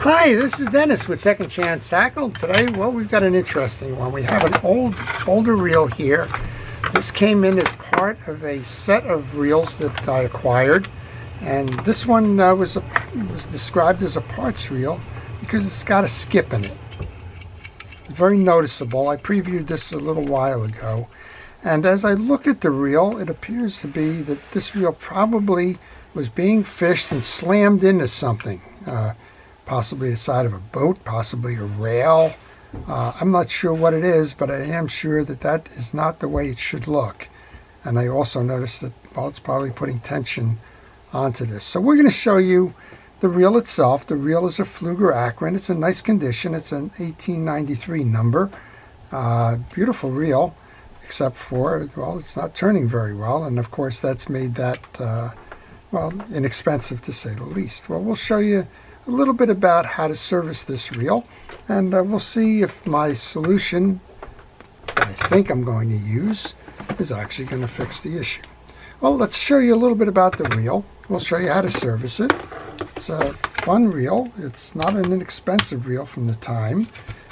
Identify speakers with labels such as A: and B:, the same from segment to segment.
A: Hi, this is Dennis with Second Chance Tackle. Today, well, we've got an interesting one. We have an older reel here. This came in as part of a set of reels that I acquired, and this one was described as a parts reel because it's got a skip in it. Very noticeable. I previewed this a little while ago, and as I look at the reel, it appears to be that this reel probably was being fished and slammed into something. Possibly the side of a boat, possibly a rail. I'm not sure what it is, but I am sure that that is not the way it should look. And I also noticed that, well, it's probably putting tension onto this. So we're going to show you the reel itself. The reel is a Pflueger Akron. It's in nice condition. It's an 1893 number. Beautiful reel, except for, well, it's not turning very well. And of course, that's made that, well, inexpensive to say the least. Well, we'll show you a little bit about how to service this reel, and we'll see if my solution that I think I'm going to use is actually going to fix the issue. Well, let's show you a little bit about the reel. We'll show you how to service it. It's a fun reel. It's not an inexpensive reel from the time.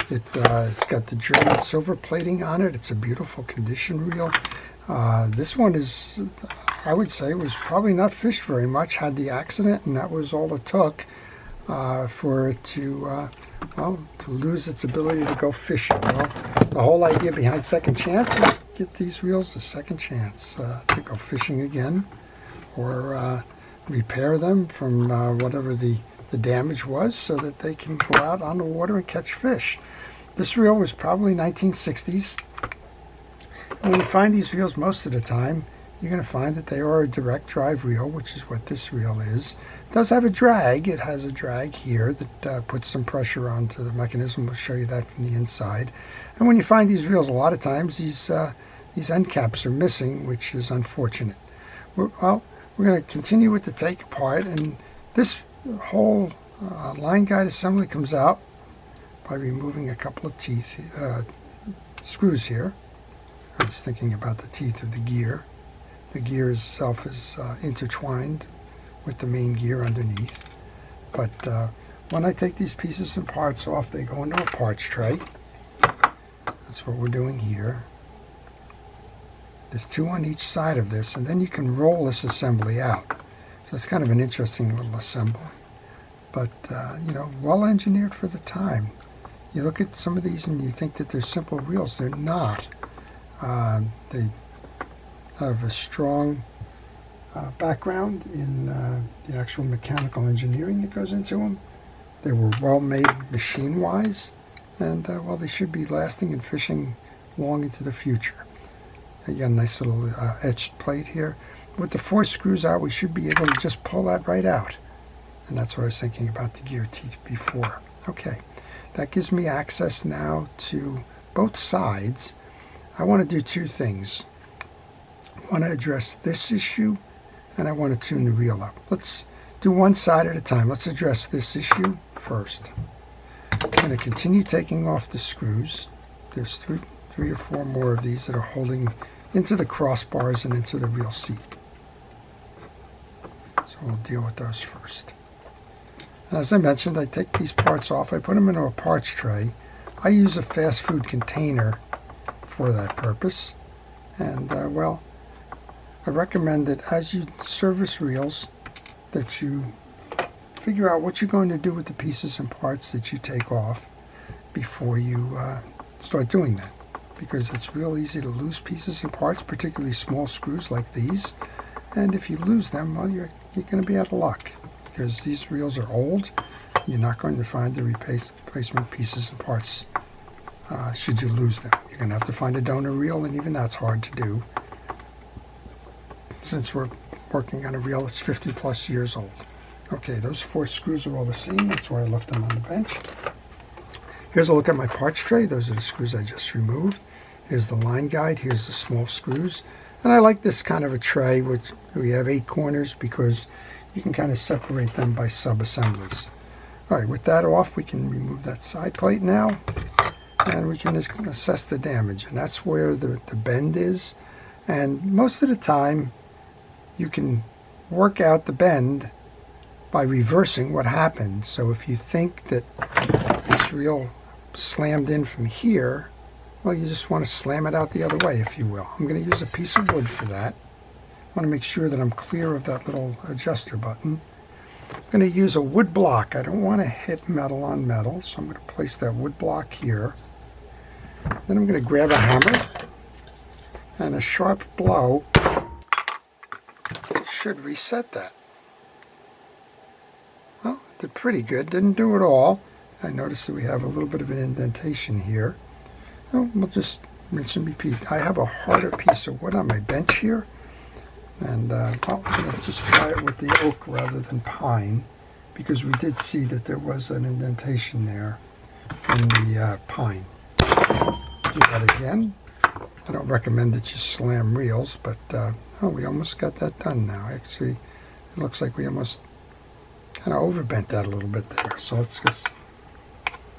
A: It's got the German silver plating on it. It's a beautiful condition reel. This one is, I would say, was probably not fished very much, had the accident, and that was all it took for it to lose its ability to go fishing. Well, the whole idea behind Second Chance is get these reels a second chance to go fishing again, or repair them from whatever the damage was, so that they can go out on the water and catch fish. This reel was probably 1960s. And when you find these reels most of the time, you're going to find that they are a direct drive reel, which is what this reel is. It does have a drag. It has a drag here that puts some pressure onto the mechanism. We'll show you that from the inside. And when you find these reels, a lot of times these end caps are missing, which is unfortunate. We're going to continue with the take apart, and this whole line guide assembly comes out by removing a couple of teeth, screws here. I was thinking about the teeth of the gear. The gear itself is intertwined with the main gear underneath. But when I take these pieces and parts off, they go into a parts tray. That's what we're doing here. There's two on each side of this, and then you can roll this assembly out. So it's kind of an interesting little assembly. But, you know, well engineered for the time. You look at some of these and you think that they're simple reels. They're not. They have a strong background in the actual mechanical engineering that goes into them. They were well made machine-wise, and well, they should be lasting and fishing long into the future. You got a nice little etched plate here. With the 4 screws out, we should be able to just pull that right out. And that's what I was thinking about the gear teeth before. Okay, that gives me access now to both sides. I want to do 2 things. I want to address this issue, and I want to tune the reel up. Let's do one side at a time. Let's address this issue first. I'm going to continue taking off the screws. There's three or four more of these that are holding into the crossbars and into the reel seat. So we'll deal with those first. And as I mentioned, I take these parts off. I put them into a parts tray. I use a fast food container for that purpose. And, well, I recommend that as you service reels, that you figure out what you're going to do with the pieces and parts that you take off before you start doing that. Because it's real easy to lose pieces and parts, particularly small screws like these. And if you lose them, well, you're going to be out of luck. Because these reels are old, you're not going to find the replacement pieces and parts should you lose them. You're going to have to find a donor reel, and even that's hard to do, since we're working on a reel that's 50 plus years old. Okay, those 4 screws are all the same. That's why I left them on the bench. Here's a look at my parts tray. Those are the screws I just removed. Here's the line guide. Here's the small screws. And I like this kind of a tray, which we have 8 corners, because you can kind of separate them by sub-assemblies. All right, with that off, we can remove that side plate now, and we can just assess the damage. And that's where the bend is. And most of the time, you can work out the bend by reversing what happened. So if you think that this reel slammed in from here, well, you just want to slam it out the other way, if you will. I'm going to use a piece of wood for that. I want to make sure that I'm clear of that little adjuster button. I'm going to use a wood block. I don't want to hit metal on metal, so I'm going to place that wood block here. Then I'm going to grab a hammer, and a sharp blow should reset that. Well, it did pretty good. Didn't do it all. I noticed that we have a little bit of an indentation here. Well, we'll just rinse and repeat. I have a harder piece of wood on my bench here, and well, I'm going to just try it with the oak rather than pine, because we did see that there was an indentation there from the pine. Do that again. I don't recommend that you slam reels, but oh, we almost got that done now. Actually, it looks like we almost kind of overbent that a little bit there. So let's just,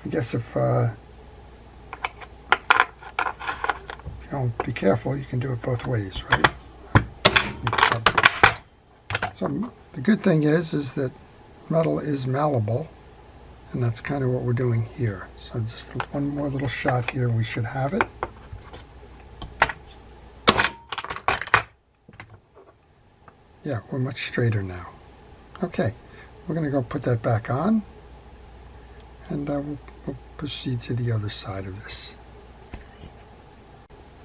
A: I guess if you don't be careful, you can do it both ways, right? So the good thing is that metal is malleable, and that's kind of what we're doing here. So just one more little shot here, and we should have it. Yeah, we're much straighter now. Okay, we're going to go put that back on, and we'll proceed to the other side of this.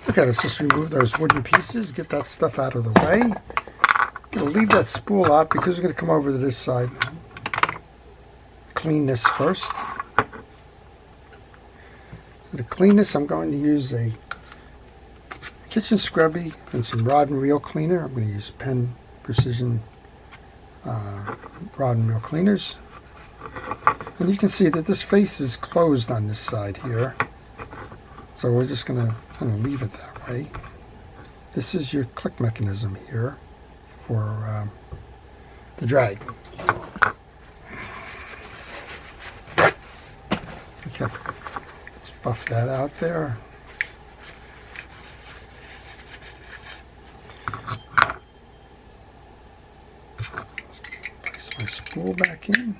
A: Okay, let's just remove those wooden pieces, get that stuff out of the way. We'll leave that spool out because we're going to come over to this side. Clean this first. So to clean this, I'm going to use a kitchen scrubby and some rod and reel cleaner. I'm going to use Penn Precision rod and reel cleaners. And you can see that this face is closed on this side here. So we're just going to kind of leave it that way. This is your click mechanism here for the drag. Okay, let's buff that out there. Place my spool back in.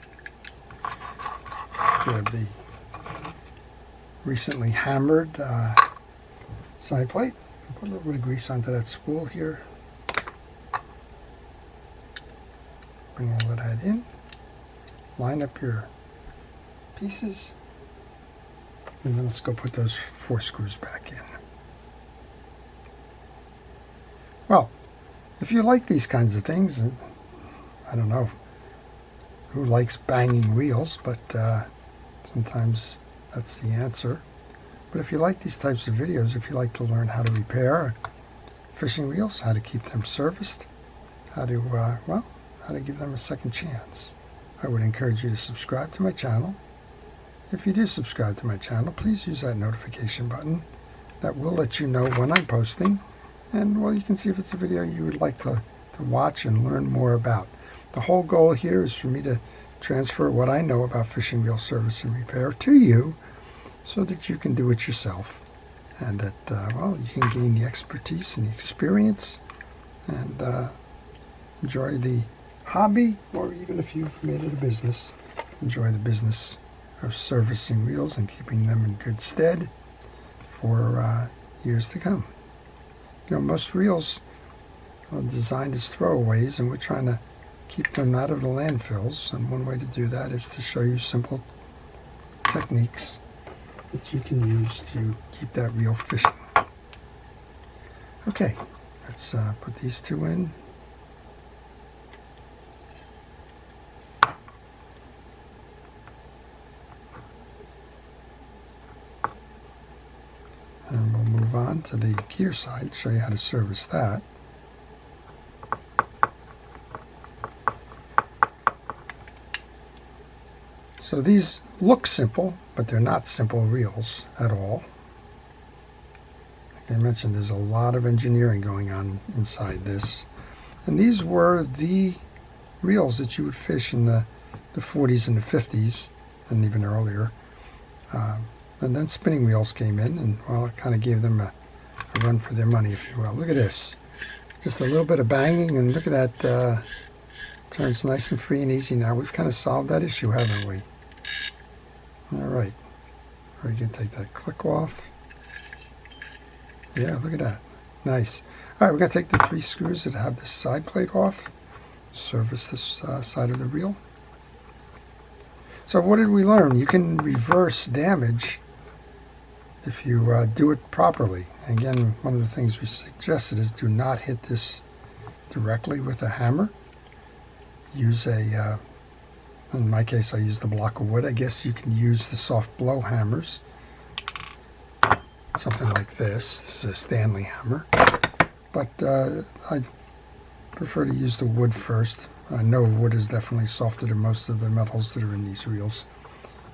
A: Grab the recently hammered side plate. Put a little bit of grease onto that spool here. Bring all of that in. Line up your pieces. And then let's go put those 4 screws back in. Well, if you like these kinds of things, I don't know who likes banging reels, but sometimes that's the answer. But if you like these types of videos, if you like to learn how to repair fishing reels, how to keep them serviced, how to, well, how to give them a second chance, I would encourage you to subscribe to my channel. If you do subscribe to my channel, please use that notification button. That will let you know when I'm posting. And, well, you can see if it's a video you would like to watch and learn more about. The whole goal here is for me to transfer what I know about fishing reel service and repair to you so that you can do it yourself. And that, well, you can gain the expertise and the experience and enjoy the hobby, or even if you've made it a business, enjoy the business of servicing reels and keeping them in good stead for years to come. You know, most reels are designed as throwaways, and we're trying to keep them out of the landfills, and one way to do that is to show you simple techniques that you can use to keep that reel fishing. Okay, let's put these 2 in. And we'll move on to the gear side, show you how to service that. So these look simple, but they're not simple reels at all. Like I mentioned, there's a lot of engineering going on inside this. And these were the reels that you would fish in the 40s and the 50s, and even earlier. And then spinning wheels came in, and, well, it kind of gave them a run for their money, if you will. Look at this. Just a little bit of banging, and look at that Turns nice and free and easy now. We've kind of solved that issue, haven't we? All right. We're going to take that click off. Yeah, look at that. Nice. All right, we're going to take the 3 screws that have this side plate off. Service this side of the reel. So what did we learn? You can reverse damage if you do it properly. Again, one of the things we suggested is do not hit this directly with a hammer. Use a, in my case I used a block of wood. I guess you can use the soft blow hammers. Something like this. This is a Stanley hammer. But I prefer to use the wood first. I know wood is definitely softer than most of the metals that are in these reels.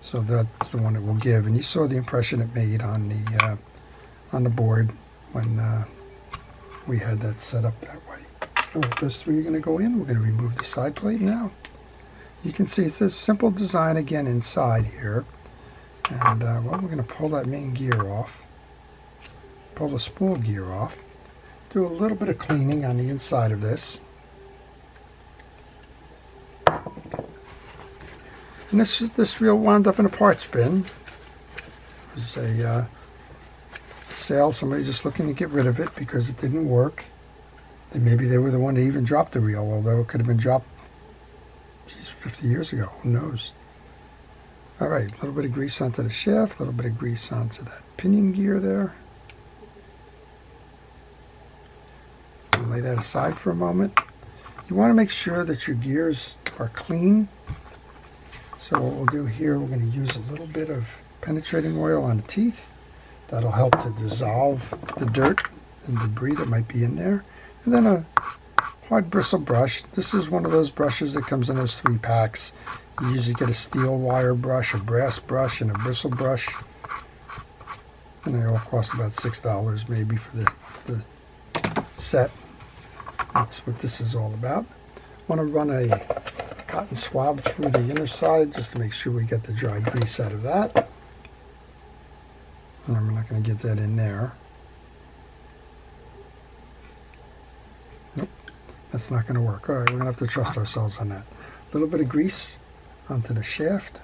A: So that's the one it will give. And you saw the impression it made on the board when we had that set up that way. All right, those 3 are going to go in. We're going to remove the side plate now. You can see it's a simple design again inside here. And well, we're going to pull that main gear off. Pull the spool gear off. Do a little bit of cleaning on the inside of this. And this reel wound up in a parts bin. It was a sale, somebody just looking to get rid of it because it didn't work. Maybe they were the one that even dropped the reel, although it could have been dropped 50 years ago. Who knows? All right, a little bit of grease onto the shaft, a little bit of grease onto that pinion gear there. Lay that aside for a moment. You want to make sure that your gears are clean. So what we'll do here, we're going to use a little bit of penetrating oil on the teeth. That'll help to dissolve the dirt and debris that might be in there. And then a hard bristle brush. This is one of those brushes that comes in those 3 packs. You usually get a steel wire brush, a brass brush, and a bristle brush. And they all cost about $6 maybe for the set. That's what this is all about. I want to run a cotton swab through the inner side just to make sure we get the dry grease out of that. And I'm not going to get that in there. Nope, that's not going to work. All right, we're going to have to trust ourselves on that. A little bit of grease onto the shaft.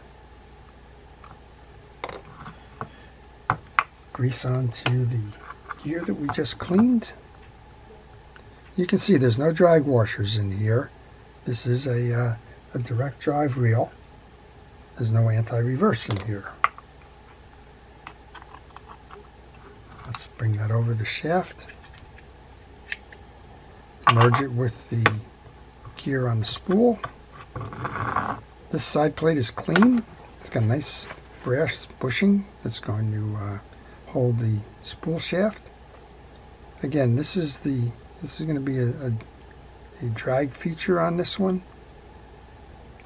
A: Grease onto the gear that we just cleaned. You can see there's no drag washers in here. This is a direct drive reel. There's no anti-reverse in here. Let's bring that over the shaft. Merge it with the gear on the spool. This side plate is clean. It's got a nice brass bushing that's going to hold the spool shaft. Again, this is going to be a drag feature on this one.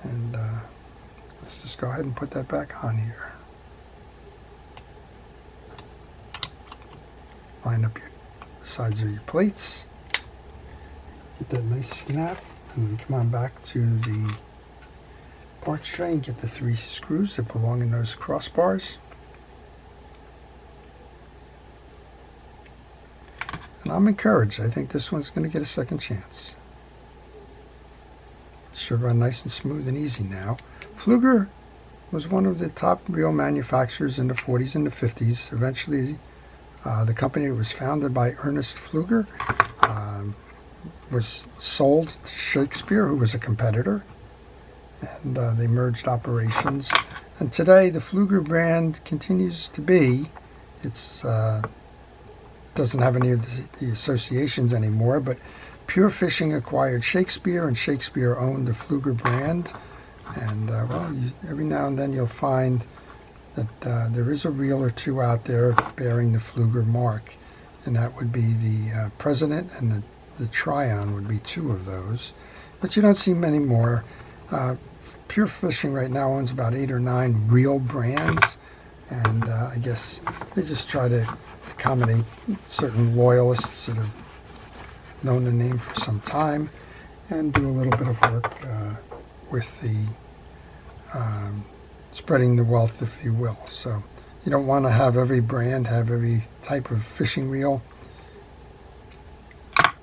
A: And let's just go ahead and put that back on here. Line up your sides of your plates. Get that nice snap. And then come on back to the parts tray and get the 3 screws that belong in those crossbars. And I'm encouraged. I think this one's going to get a second chance. Should run nice and smooth and easy now. Pfluger was one of the top reel manufacturers in the 40s and the 50s. Eventually, the company was founded by Ernest Pfluger. Was sold to Shakespeare, who was a competitor. And they merged operations. And today, the Pfluger brand continues to be. It's doesn't have any of the associations anymore, but Pure Fishing acquired Shakespeare, and Shakespeare owned the Pfluger brand. And well, every now and then you'll find that there is a reel or 2 out there bearing the Pfluger mark, and that would be the President, and the Tryon would be 2 of those. But you don't see many more. Pure Fishing right now owns about 8 or 9 reel brands, and I guess they just try to accommodate certain loyalists that have known the name for some time, and do a little bit of work with the spreading the wealth, if you will. So you don't want to have every brand have every type of fishing reel.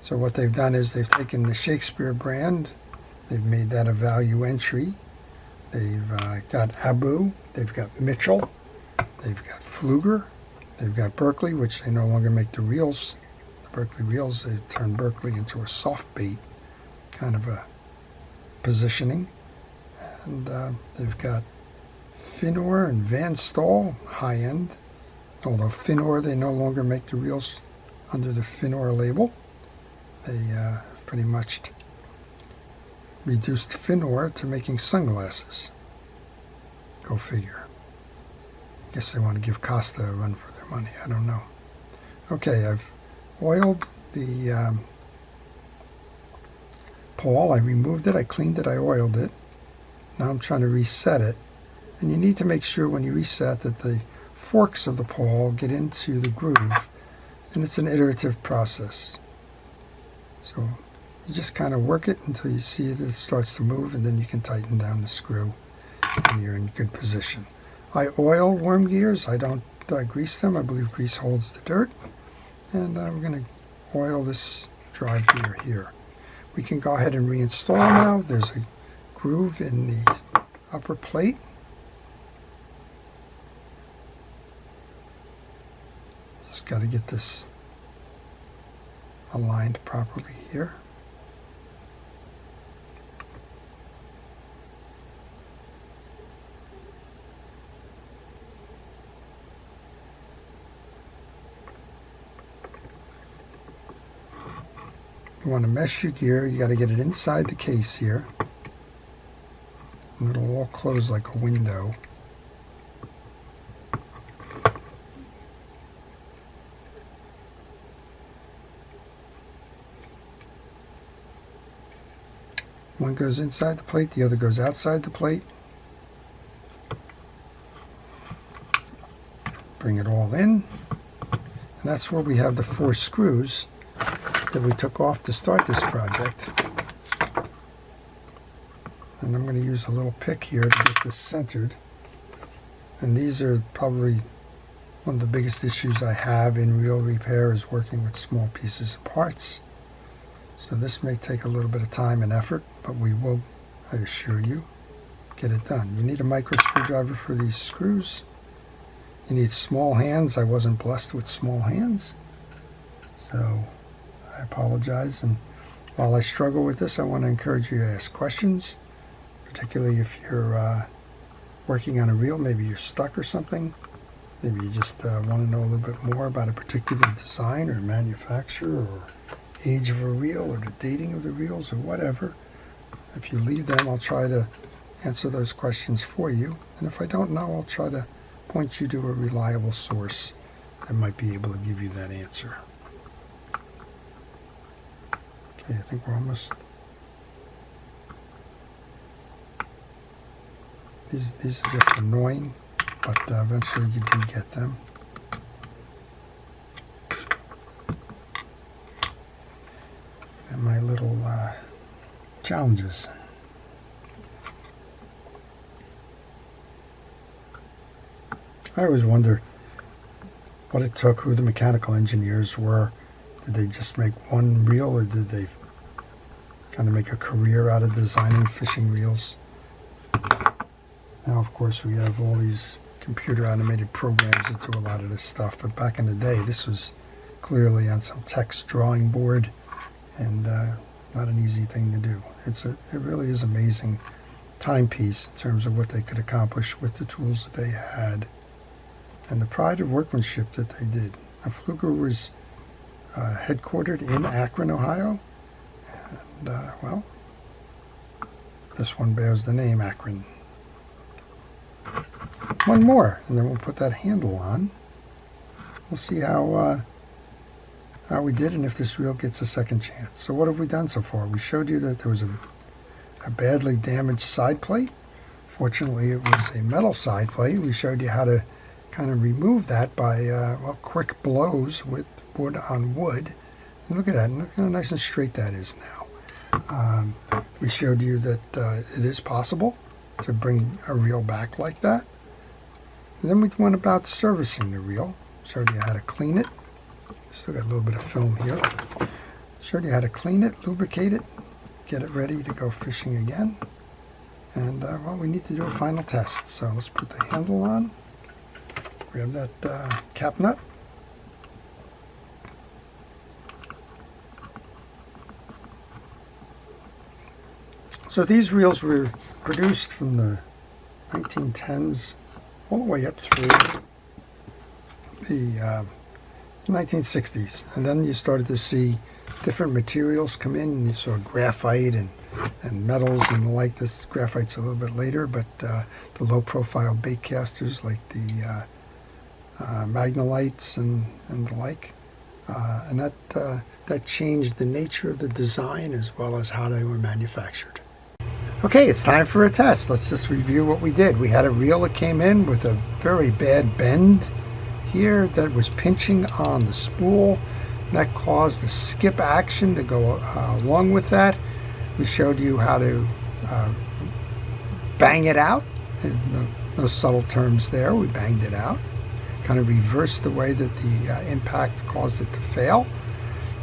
A: So what they've done is they've taken the Shakespeare brand They've made that a value entry. They've got Abu, they've got Mitchell, they've got Pfluger, they've got Berkeley, which they no longer make the reels. The Berkeley reels, they turned Berkeley into a soft bait kind of a positioning. And they've got Finor and Van Staal, high end. Although Finor, they no longer make the reels under the Finor label. They pretty much reduced Finor to making sunglasses. Go figure. I guess they want to give Costa a run for their money. I don't know. Okay, I've oiled the pawl. I removed it, I cleaned it, I oiled it. Now I'm trying to reset it. And you need to make sure when you reset that the forks of the pawl get into the groove. And it's an iterative process. So you just kind of work it until you see it starts to move, and then you can tighten down the screw and you're in good position. I oil worm gears. I don't grease them. I believe grease holds the dirt. And we're going to oil this drive gear here. We can go ahead and reinstall now. There's a groove in the upper plate. Just got to get this aligned properly here. You want to mesh your gear, you got to get it inside the case here. And it'll all close like a window. One goes inside the plate, the other goes outside the plate. Bring it all in. And that's where we have the 4 screws that we took off to start this project. And I'm going to use a little pick here to get this centered. And these are probably one of the biggest issues I have in reel repair, is working with small pieces and parts. So this may take a little bit of time and effort, but we will, I assure you, get it done. You need a micro screwdriver for these screws. You need small hands. I wasn't blessed with small hands, so I apologize. And while I struggle with this, I want to encourage you to ask questions, particularly if you're working on a reel. Maybe you're stuck or something. Maybe you just want to know a little bit more about a particular design or manufacturer or age of a reel or the dating of the reels or whatever. If you leave them, I'll try to answer those questions for you. And if I don't know, I'll try to point you to a reliable source that might be able to give you that answer. Okay, I think we're almost... These are just annoying, but eventually you do get them. And my little challenges. I always wonder what it took, who the mechanical engineers were. Did they just make one reel, or did they kind of make a career out of designing fishing reels? Now, of course, we have all these computer automated programs that do a lot of this stuff, but back in the day, this was clearly on some text drawing board, and not an easy thing to do. It really is amazing timepiece in terms of what they could accomplish with the tools that they had, and the pride of workmanship that they did. Now, Pfluger was headquartered in Akron, Ohio, and well, this one bears the name Akron. One more, and then we'll put that handle on. We'll see how we did, and if this reel gets a second chance. So what have we done so far? We showed you that there was a badly damaged side plate. Fortunately, it was a metal side plate. We showed you how to kind of remove that by well, quick blows with wood on wood. And look at that. Look how nice and straight that is now. We showed you that it is possible to bring a reel back like that. And then we went about servicing the reel. Showed you how to clean it. Still got a little bit of film here. Showed you how to clean it, lubricate it, get it ready to go fishing again. And well, we need to do a final test. So let's put the handle on. Grab that cap nut. So these reels were produced from the 1910s all the way up through the 1960s. And then you started to see different materials come in, and you saw graphite and metals and the like. This graphite's a little bit later, but the low-profile bait casters like the Magnolites and the like. And that changed the nature of the design as well as how they were manufactured. Okay, it's time for a test. Let's just review what we did. We had a reel that came in with a very bad bend here that was pinching on the spool. That caused the skip action to go along with that. We showed you how to bang it out. No subtle terms there. We banged it out. Kind of reversed the way that the impact caused it to fail.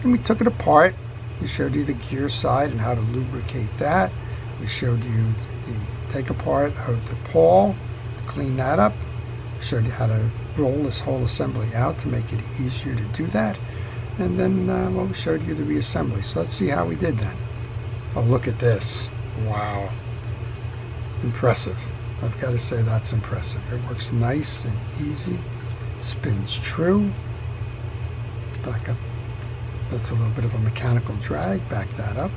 A: And we took it apart. We showed you the gear side and how to lubricate that. We showed you the take apart of the pawl to clean that up. We showed you how to roll this whole assembly out to make it easier to do that. And then well, we showed you the reassembly. So let's see how we did then. Oh, look at this. Wow. Impressive. I've got to say that's impressive. It works nice and easy. Spins true. Back up. That's a little bit of a mechanical drag. Back that up.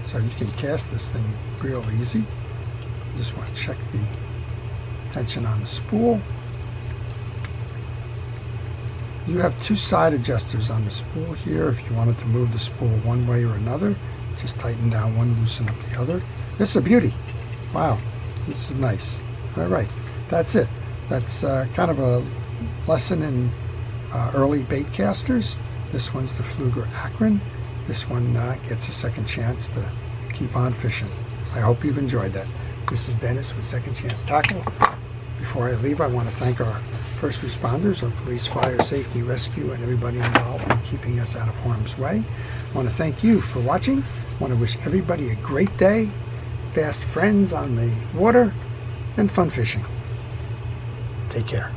A: So you can cast this thing real easy. You just want to check the tension on the spool. You have two side adjusters on the spool here. If you wanted to move the spool one way or another, just tighten down one, loosen up the other. This is a beauty. Wow, this is nice. All right, that's it. That's kind of a lesson in early bait casters. This one's the Pflueger Akron. This one gets a second chance to keep on fishing. I hope you've enjoyed that. This is Dennis with Second Chance Tackle. Before I leave, I want to thank our first responders, our police, fire, safety, rescue, and everybody involved in keeping us out of harm's way. I want to thank you for watching. I want to wish everybody a great day, fast friends on the water, and fun fishing. Take care.